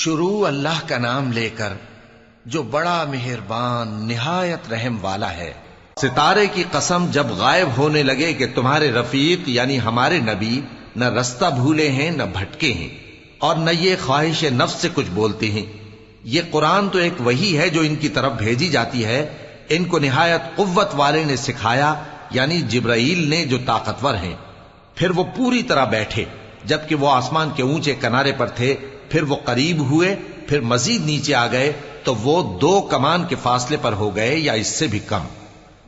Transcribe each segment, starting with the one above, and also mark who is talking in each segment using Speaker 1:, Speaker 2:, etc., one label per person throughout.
Speaker 1: شروع اللہ کا نام لے کر جو بڑا مہربان نہایت رحم والا ہے۔ ستارے کی قسم جب غائب ہونے لگے کہ تمہارے رفیق یعنی ہمارے نبی نہ رستہ بھولے ہیں نہ بھٹکے ہیں اور نہ یہ خواہش نفس سے کچھ بولتے ہیں۔ یہ قرآن تو ایک وحی ہے جو ان کی طرف بھیجی جاتی ہے، ان کو نہایت قوت والے نے سکھایا یعنی جبرائیل نے جو طاقتور ہیں۔ پھر وہ پوری طرح بیٹھے جبکہ وہ آسمان کے اونچے کنارے پر تھے، پھر وہ قریب ہوئے، پھر مزید نیچے آ گئے تو وہ 2 کمان کے فاصلے پر ہو گئے یا اس سے بھی کم۔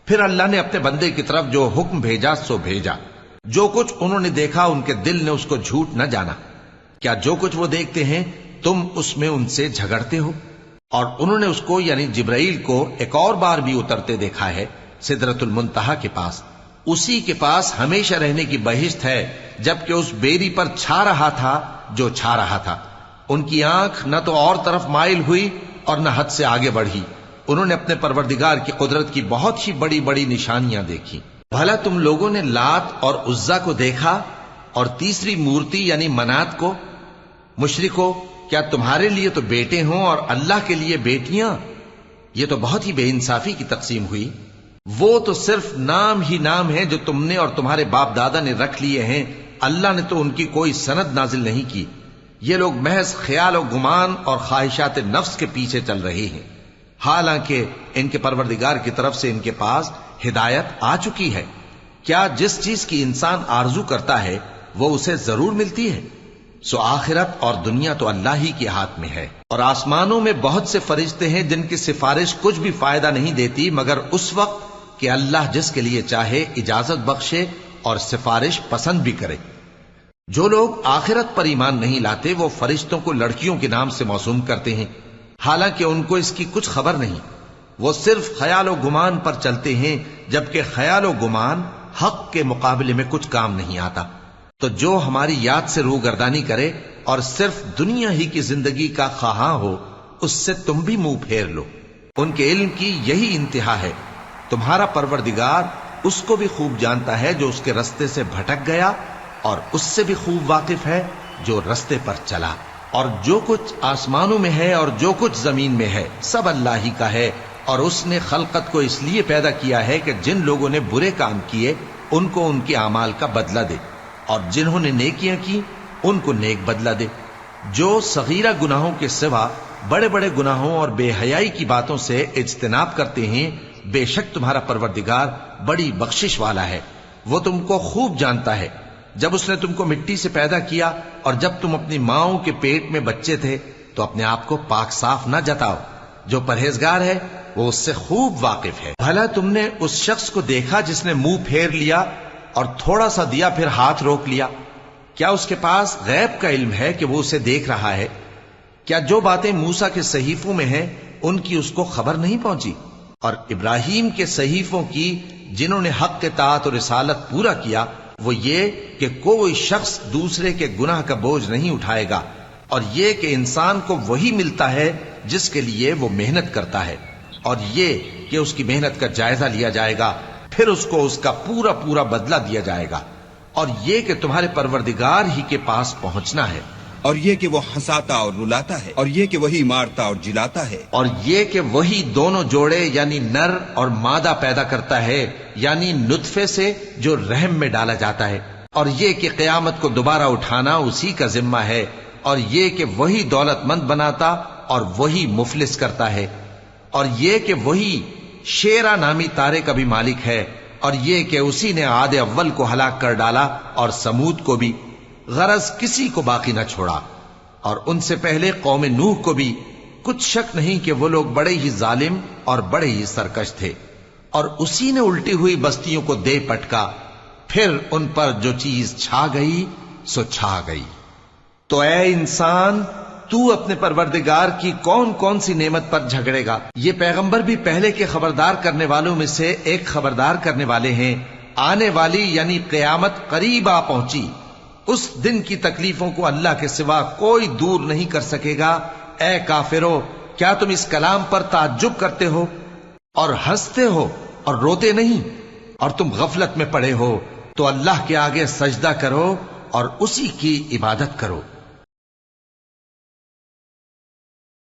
Speaker 1: پھر اللہ نے اپنے بندے کی طرف جو حکم بھیجا سو بھیجا۔ جو کچھ انہوں نے دیکھا ان کے دل نے اس کو جھوٹ نہ جانا۔ کیا جو کچھ وہ دیکھتے ہیں تم اس میں ان سے جھگڑتے ہو؟ اور انہوں نے اس کو یعنی جبرائیل کو ایک اور بار بھی اترتے دیکھا ہے سدرۃ المنتہا کے پاس۔ اسی کے پاس ہمیشہ رہنے کی بہشت ہے، جبکہ اس بیری پر چھا رہا تھا جو چھا رہا تھا۔ ان کی آنکھ نہ تو اور طرف مائل ہوئی اور نہ حد سے آگے بڑھی۔ انہوں نے اپنے پروردگار کی قدرت کی بہت ہی بڑی بڑی نشانیاں دیکھی۔ بھلا تم لوگوں نے لات اور عزا کو دیکھا اور تیسری مورتی یعنی منات کو؟ مشرکو، کیا تمہارے لیے تو بیٹے ہوں اور اللہ کے لیے بیٹیاں؟ یہ تو بہت ہی بے انصافی کی تقسیم ہوئی۔ وہ تو صرف نام ہی نام ہے جو تم نے اور تمہارے باپ دادا نے رکھ لیے ہیں، اللہ نے تو ان کی کوئی سند نازل نہیں کی۔ یہ لوگ محض خیال و گمان اور خواہشات نفس کے پیچھے چل رہے ہیں، حالانکہ ان کے پروردگار کی طرف سے ان کے پاس ہدایت آ چکی ہے۔ کیا جس چیز کی انسان آرزو کرتا ہے وہ اسے ضرور ملتی ہے؟ سو آخرت اور دنیا تو اللہ ہی کے ہاتھ میں ہے۔ اور آسمانوں میں بہت سے فرشتے ہیں جن کی سفارش کچھ بھی فائدہ نہیں دیتی مگر اس وقت کہ اللہ جس کے لیے چاہے اجازت بخشے اور سفارش پسند بھی کرے۔ جو لوگ آخرت پر ایمان نہیں لاتے وہ فرشتوں کو لڑکیوں کے نام سے موسوم کرتے ہیں، حالانکہ ان کو اس کی کچھ خبر نہیں۔ وہ صرف خیال و گمان پر چلتے ہیں، جبکہ خیال و گمان حق کے مقابلے میں کچھ کام نہیں آتا۔ تو جو ہماری یاد سے روگردانی کرے اور صرف دنیا ہی کی زندگی کا خواہاں ہو، اس سے تم بھی منہ پھیر لو۔ ان کے علم کی یہی انتہا ہے۔ تمہارا پروردگار اس کو بھی خوب جانتا ہے جو اس کے رستے سے بھٹک گیا، اور اس سے بھی خوب واقف ہے جو رستے پر چلا۔ اور جو کچھ آسمانوں میں ہے اور جو کچھ زمین میں ہے سب اللہ ہی کا ہے، اور اس نے خلقت کو اس لیے پیدا کیا ہے کہ جن لوگوں نے برے کام کیے ان کو ان کے اعمال کا بدلہ دے، اور جنہوں نے نیکیاں کی ان کو نیک بدلہ دے۔ جو صغیرہ گناہوں کے سوا بڑے بڑے گناہوں اور بے حیائی کی باتوں سے اجتناب کرتے ہیں، بے شک تمہارا پروردگار بڑی بخشش والا ہے۔ وہ تم کو خوب جانتا ہے۔ جب اس نے تم کو مٹی سے پیدا کیا اور جب تم اپنی ماؤں کے پیٹ میں بچے تھے تو اپنے آپ کو پاک صاف نہ جتاؤ۔ جو پرہیزگار ہے وہ اس سے خوب واقف ہے۔ بھلا تم نے اس شخص کو دیکھا جس نے منہ پھیر لیا اور تھوڑا سا دیا پھر ہاتھ روک لیا؟ کیا اس کے پاس غیب کا علم ہے کہ وہ اسے دیکھ رہا ہے؟ کیا جو باتیں موسیٰ کے صحیفوں میں ہیں ان کی اس کو خبر نہیں پہنچی؟ اور ابراہیم کے صحیفوں کی جنہوں نے حق کے طاعت اور رسالت پورا کیا، وہ یہ کہ کوئی شخص دوسرے کے گناہ کا بوجھ نہیں اٹھائے گا، اور یہ کہ انسان کو وہی ملتا ہے جس کے لیے وہ محنت کرتا ہے، اور یہ کہ اس کی محنت کا جائزہ لیا جائے گا، پھر اس کو اس کا پورا پورا بدلہ دیا جائے گا، اور یہ کہ تمہارے پروردگار ہی کے پاس پہنچنا ہے،
Speaker 2: اور یہ کہ وہ ہنساتا اور رلاتا ہے، اور یہ کہ وہی مارتا اور جلاتا ہے،
Speaker 1: اور یہ کہ وہی دونوں جوڑے یعنی نر اور مادہ پیدا کرتا ہے یعنی نطفے سے جو رحم میں ڈالا جاتا ہے، اور یہ کہ قیامت کو دوبارہ اٹھانا اسی کا ذمہ ہے، اور یہ کہ وہی دولت مند بناتا اور وہی مفلس کرتا ہے، اور یہ کہ وہی شیرا نامی تارے کا بھی مالک ہے، اور یہ کہ اسی نے عاد اول کو ہلاک کر ڈالا اور سمود کو بھی، غرض کسی کو باقی نہ چھوڑا، اور ان سے پہلے قوم نوح کو بھی۔ کچھ شک نہیں کہ وہ لوگ بڑے ہی ظالم اور بڑے ہی سرکش تھے، اور اسی نے الٹی ہوئی بستیوں کو دے پٹکا، پھر ان پر جو چیز چھا گئی سو چھا گئی۔ تو اے انسان، تو اپنے پروردگار کی کون کون سی نعمت پر جھگڑے گا؟ یہ پیغمبر بھی پہلے کے خبردار کرنے والوں میں سے ایک خبردار کرنے والے ہیں۔ آنے والی یعنی قیامت قریب آ پہنچی، اس دن کی تکلیفوں کو اللہ کے سوا کوئی دور نہیں کر سکے گا۔ اے کافرو، کیا تم اس کلام پر تعجب کرتے ہو اور ہنستے ہو اور روتے نہیں؟ اور تم غفلت میں پڑے ہو تو اللہ کے آگے سجدہ کرو اور اسی کی عبادت کرو۔